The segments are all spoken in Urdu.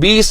20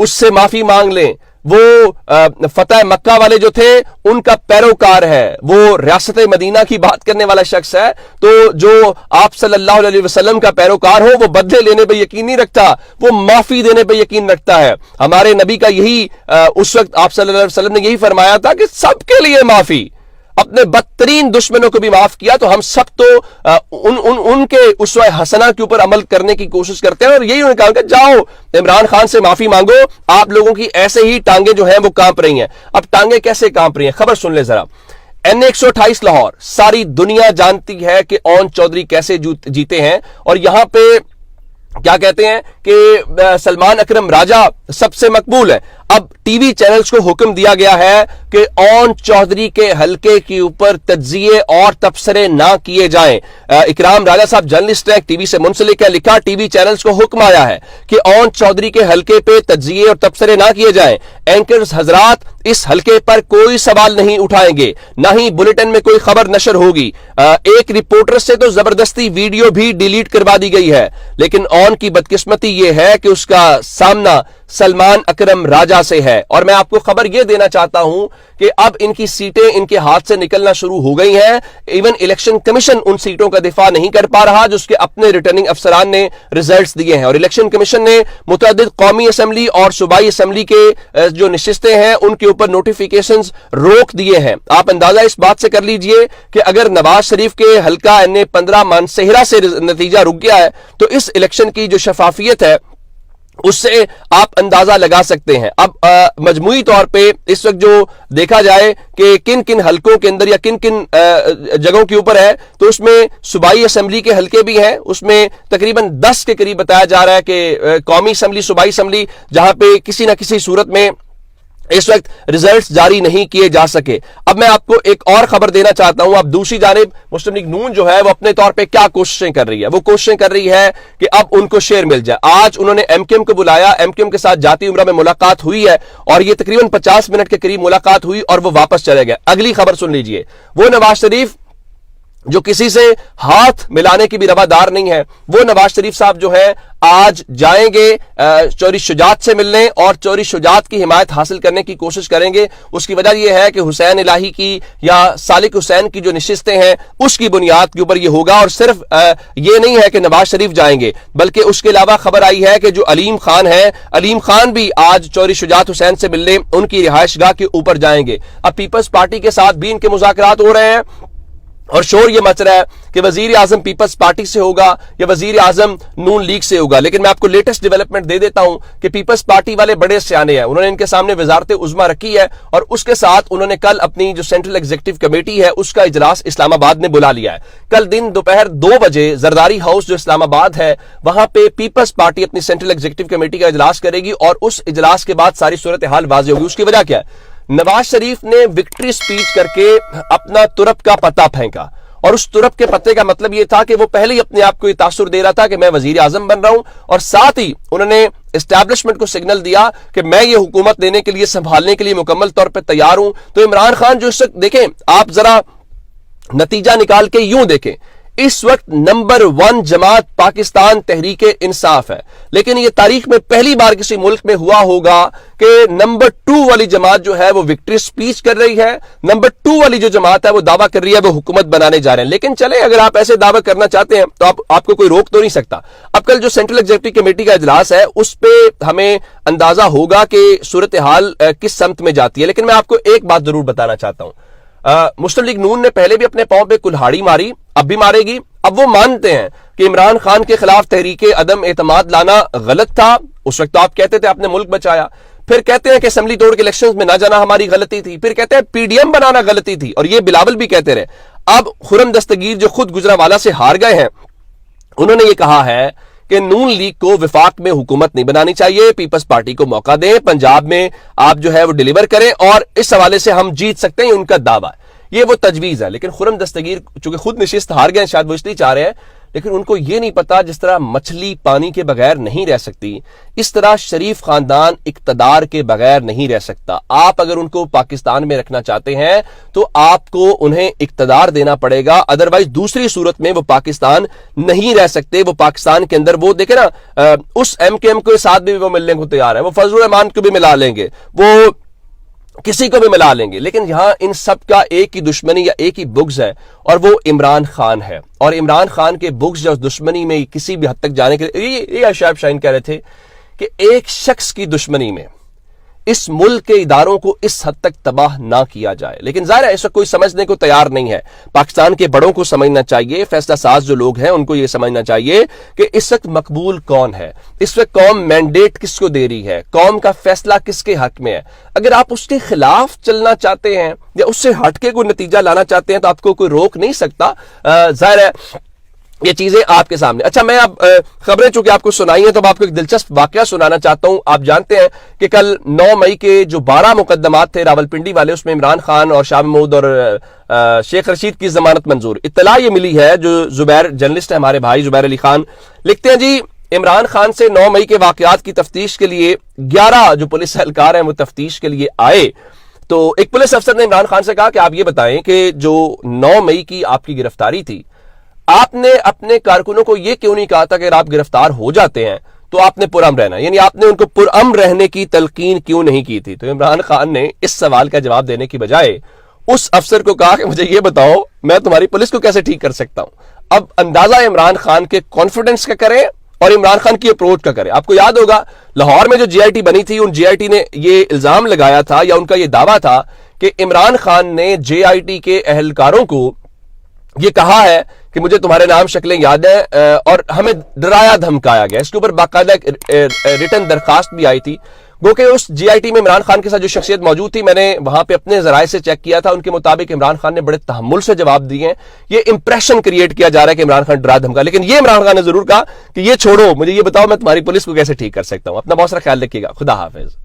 اس سے معافی مانگ لیں. وہ فتح مکہ والے جو تھے ان کا پیروکار ہے, وہ ریاست مدینہ کی بات کرنے والا شخص ہے, تو جو آپ صلی اللہ علیہ وسلم کا پیروکار ہو وہ بدلے لینے پہ یقین نہیں رکھتا, وہ معافی دینے پہ یقین رکھتا ہے. ہمارے نبی کا یہی اس وقت آپ صلی اللہ علیہ وسلم نے یہی فرمایا تھا کہ سب کے لیے معافی, اپنے بدترین دشمنوں کو بھی معاف کیا. تو ہم سب تو ان کے اسوہ حسنہ کے اوپر عمل کرنے کی کوشش کرتے ہیں, اور یہی انہوں نے کہا کہ جاؤ عمران خان سے معافی مانگو. آپ لوگوں کی ایسے ہی ٹانگیں جو ہیں وہ کانپ رہی ہیں. اب ٹانگیں کیسے کانپ رہی ہیں, خبر سن لیں ذرا. N128 لاہور, ساری دنیا جانتی ہے کہ اون چودھری کیسے جیتے ہیں, اور یہاں پہ کیا کہتے ہیں کہ سلمان اکرم راجہ سب سے مقبول ہے. اب ٹی وی چینلز کو حکم دیا گیا ہے کہ اون چودھری کے حلقے کے اوپر تجزیے اور تبصرے نہ کیے جائیں. اکرام راجہ صاحب جرنلسٹ ہیں, ٹی وی سے منسلک ہے, لکھا ٹی وی چینلز کو حکم آیا ہے کہ اون چودھری کے حلقے پہ تجزیے اور تبصرے نہ کیے جائیں. اینکرز حضرات اس حلقے پر کوئی سوال نہیں اٹھائیں گے, نہ ہی بلیٹن میں کوئی خبر نشر ہوگی. ایک رپورٹر سے تو زبردستی ویڈیو بھی ڈیلیٹ کروا دی گئی ہے, لیکن اون کی بدقسمتی یہ ہے کہ اس کا سامنا سلمان اکرم راجہ سے ہے. اور میں آپ کو خبر یہ دینا چاہتا ہوں کہ اب ان کی سیٹیں ان کے ہاتھ سے نکلنا شروع ہو گئی ہیں. ایون الیکشن کمیشن ان سیٹوں کا دفاع نہیں کر پا رہا جو اس کے اپنے ریٹرننگ افسران نے ریزلٹس دیے ہیں, اور الیکشن کمیشن نے متعدد قومی اسمبلی اور صوبائی اسمبلی کے جو نشستیں ہیں ان کے اوپر نوٹیفیکیشنز روک دیے ہیں. آپ اندازہ اس بات سے کر لیجئے کہ اگر نواز شریف کے حلقہ N15 مانسہرہ سے نتیجہ رک گیا ہے تو اس الیکشن کی جو شفافیت ہے اس سے آپ اندازہ لگا سکتے ہیں. اب مجموعی طور پہ اس وقت جو دیکھا جائے کہ کن کن حلقوں کے اندر یا کن کن جگہوں کے اوپر ہے, تو اس میں صوبائی اسمبلی کے حلقے بھی ہیں, اس میں تقریباً 10 کے قریب بتایا جا رہا ہے کہ قومی اسمبلی صوبائی اسمبلی جہاں پہ کسی نہ کسی صورت میں اس وقت ریزلٹس جاری نہیں کیے جا سکے. اب میں آپ کو ایک اور خبر دینا چاہتا ہوں. اب دوسری جانب مسلم لیگ نون جو ہے وہ اپنے طور پہ کیا کوششیں کر رہی ہے, وہ کوششیں کر رہی ہے کہ اب ان کو شیئر مل جائے. آج انہوں نے ایم کیو ایم کو بلایا, ایم کیو ایم کے ساتھ جاتی عمرہ میں ملاقات ہوئی ہے, اور یہ تقریباً 50 منٹ کے قریب ملاقات ہوئی اور وہ واپس چلے گئے. اگلی خبر سن لیجئے. وہ نواز شریف جو کسی سے ہاتھ ملانے کی بھی روادار نہیں ہے, وہ نواز شریف صاحب جو ہے آج جائیں گے چوری شجاعت سے ملنے اور چوری شجاعت کی حمایت حاصل کرنے کی کوشش کریں گے. اس کی وجہ یہ ہے کہ حسین الہی کی یا سالک حسین کی جو نشستیں ہیں اس کی بنیاد کے اوپر یہ ہوگا, اور صرف یہ نہیں ہے کہ نواز شریف جائیں گے بلکہ اس کے علاوہ خبر آئی ہے کہ جو علیم خان ہے, علیم خان بھی آج چوری شجاعت حسین سے ملنے ان کی رہائش گاہ کے اوپر جائیں گے. اب پیپلز پارٹی کے ساتھ بھی ان کے مذاکرات ہو رہے ہیں, اور شور یہ مچ رہا ہے کہ وزیر اعظم پیپلز پارٹی سے ہوگا یا وزیر اعظم نون لیگ سے ہوگا. لیکن میں آپ کو لیٹسٹ ڈیولپمنٹ دے دیتا ہوں کہ پیپلز پارٹی والے بڑے سیانے ہیں, انہوں نے ان کے سامنے وزارت عظمیٰ رکھی ہے, اور اس کے ساتھ انہوں نے کل اپنی جو سینٹرل ایگزیکٹو کمیٹی ہے اس کا اجلاس اسلام آباد میں بلا لیا ہے. کل دن دوپہر 2 بجے زرداری ہاؤس جو اسلام آباد ہے وہاں پہ پیپلز پارٹی اپنی سینٹرل ایگزیکٹو کمیٹی کا اجلاس کرے گی, اور اس اجلاس کے بعد ساری صورتحال واضح ہوگی. اس کی وجہ کیا ہے؟ نواز شریف نے وکٹری سپیچ کر کے اپنا ترپ کا پتہ پھینکا, اور اس ترپ کے پتے کا مطلب یہ تھا کہ وہ پہلے ہی اپنے آپ کو یہ تاثر دے رہا تھا کہ میں وزیر اعظم بن رہا ہوں, اور ساتھ ہی انہوں نے اسٹیبلشمنٹ کو سگنل دیا کہ میں یہ حکومت دینے کے لیے, سنبھالنے کے لیے مکمل طور پہ تیار ہوں. تو عمران خان جو اس وقت دیکھیں, آپ ذرا نتیجہ نکال کے یوں دیکھیں, اس وقت نمبر 1 جماعت پاکستان تحریک انصاف ہے, لیکن یہ تاریخ میں پہلی بار کسی ملک میں ہوا ہوگا کہ نمبر 2 والی جماعت جو ہے وہ وکٹری سپیچ کر رہی ہے, نمبر 2 والی جو جماعت ہے وہ دعویٰ کر رہی ہے وہ حکومت بنانے جا رہے ہیں. لیکن چلے اگر آپ ایسے دعویٰ کرنا چاہتے ہیں تو آپ کو کوئی روک تو نہیں سکتا. اب کل جو سینٹرل ایگزیکٹو کمیٹی کا اجلاس ہے اس پہ ہمیں اندازہ ہوگا کہ صورتحال کس سمت میں جاتی ہے. لیکن میں آپ کو ایک بات ضرور بتانا چاہتا ہوں, مسلم لیگ نون نے پہلے بھی اپنے پاؤں پہ کلہاڑی ماری, اب بھی مارے گی. اب وہ مانتے ہیں کہ عمران خان کے خلاف تحریک عدم اعتماد لانا غلط تھا. اس وقت تو آپ کہتے تھے آپ نے ملک بچایا, پھر کہتے ہیں کہ اسمبلی توڑ کے الیکشنز میں نہ جانا ہماری غلطی تھی, پھر کہتے ہیں پی ڈی ایم بنانا غلطی تھی, اور یہ بلاول بھی کہتے رہے. اب خرم دستگیر جو خود گجرانوالہ سے ہار گئے ہیں, انہوں نے یہ کہا ہے کہ نون لیگ کو وفاق میں حکومت نہیں بنانی چاہیے, پیپلز پارٹی کو موقع دیں, پنجاب میں آپ جو ہے وہ ڈیلیور کریں, اور اس حوالے سے ہم جیت سکتے ہیں, ان کا دعویٰ ہے. یہ وہ تجویز ہے. لیکن خرم دستگیر چونکہ خود نشست ہار گئے ہیں, شاید وہ اس لیے چاہ رہے ہیں, لیکن ان کو یہ نہیں پتا جس طرح مچھلی پانی کے بغیر نہیں رہ سکتی، اس طرح شریف خاندان اقتدار کے بغیر نہیں رہ سکتا۔ آپ اگر ان کو پاکستان میں رکھنا چاہتے ہیں تو آپ کو انہیں اقتدار دینا پڑے گا، ادروائز دوسری صورت میں وہ پاکستان نہیں رہ سکتے۔ وہ پاکستان کے اندر وہ دیکھیں نا، اس ایم کے ایم کے ساتھ بھی وہ ملنے کو تیار ہے، وہ فضل الرحمان کو بھی ملا لیں گے، وہ کسی کو بھی ملا لیں گے، لیکن یہاں ان سب کا ایک ہی دشمنی یا ایک ہی بغض ہے، اور وہ عمران خان ہے۔ اور عمران خان کے بغض یا دشمنی میں کسی بھی حد تک جانے کے لیے یہ شعیب شاہین کہہ رہے تھے کہ ایک شخص کی دشمنی میں اس ملک کے اداروں کو اس حد تک تباہ نہ کیا جائے، لیکن ظاہر ہے اس وقت کوئی سمجھنے کو تیار نہیں ہے۔ پاکستان کے بڑوں کو سمجھنا چاہیے، فیصلہ ساز جو لوگ ہیں ان کو یہ سمجھنا چاہیے کہ اس وقت مقبول کون ہے، اس وقت قوم مینڈیٹ کس کو دے رہی ہے، قوم کا فیصلہ کس کے حق میں ہے۔ اگر آپ اس کے خلاف چلنا چاہتے ہیں یا اس سے ہٹ کے کوئی نتیجہ لانا چاہتے ہیں تو آپ کو کوئی روک نہیں سکتا۔ ظاہر ہے یہ چیزیں آپ کے سامنے۔ اچھا، میں اب خبریں چونکہ آپ کو سنائی ہیں تو آپ کو ایک دلچسپ واقعہ سنانا چاہتا ہوں۔ آپ جانتے ہیں کہ کل 9 مئی کے جو 12 مقدمات تھے راولپنڈی والے، اس میں عمران خان اور شاہ محمود اور شیخ رشید کی ضمانت منظور۔ اطلاع یہ ملی ہے، جو زبیر جرنلسٹ ہے ہمارے بھائی زبیر علی خان، لکھتے ہیں جی عمران خان سے 9 مئی کے واقعات کی تفتیش کے لیے 11 جو پولیس اہلکار ہیں وہ تفتیش کے لیے آئے۔ تو ایک پولیس افسر نے عمران خان سے کہا کہ آپ یہ بتائیں کہ جو 9 مئی کی آپ کی گرفتاری تھی، آپ نے اپنے کارکنوں کو یہ کیوں نہیں کہا تھا کہ اگر آپ گرفتار ہو جاتے ہیں تو آپ نے پرامن رہنا، یعنی آپ نے ان کو پرامن رہنے کی تلقین کیوں نہیں کی تھی؟ تو عمران خان نے اس سوال کا جواب دینے کی بجائے اس افسر کو کہا کہ مجھے یہ بتاؤ میں تمہاری پولیس کو کیسے ٹھیک کر سکتا ہوں۔ اب اندازہ عمران خان کے کانفیڈنس کا کریں اور عمران خان کی اپروچ کا کریں۔ آپ کو یاد ہوگا لاہور میں جو جی آئی ٹی بنی تھی، ان جی آئی ٹی نے یہ الزام لگایا تھا یا ان کا یہ دعویٰ تھا کہ عمران خان نے جے آئی ٹی کے اہلکاروں کو یہ کہا ہے کہ مجھے تمہارے نام شکلیں یاد ہیں، اور ہمیں ڈرایا دھمکایا گیا۔ اس کے اوپر باقاعدہ ریٹن درخواست بھی آئی تھی۔ گو کہ اس جی آئی ٹی میں عمران خان کے ساتھ جو شخصیت موجود تھی، میں نے وہاں پہ اپنے ذرائع سے چیک کیا تھا، ان کے مطابق عمران خان نے بڑے تحمل سے جواب دیے ہیں۔ یہ امپریشن کریٹ کیا جا رہا ہے کہ عمران خان ڈرا دھمکا، لیکن یہ عمران خان نے ضرور کہا کہ یہ چھوڑو، مجھے یہ بتاؤ میں تمہاری پولیس کو کیسے ٹھیک کر سکتا ہوں۔ اپنا بہت سارا خیال رکھیے گا، خدا حافظ۔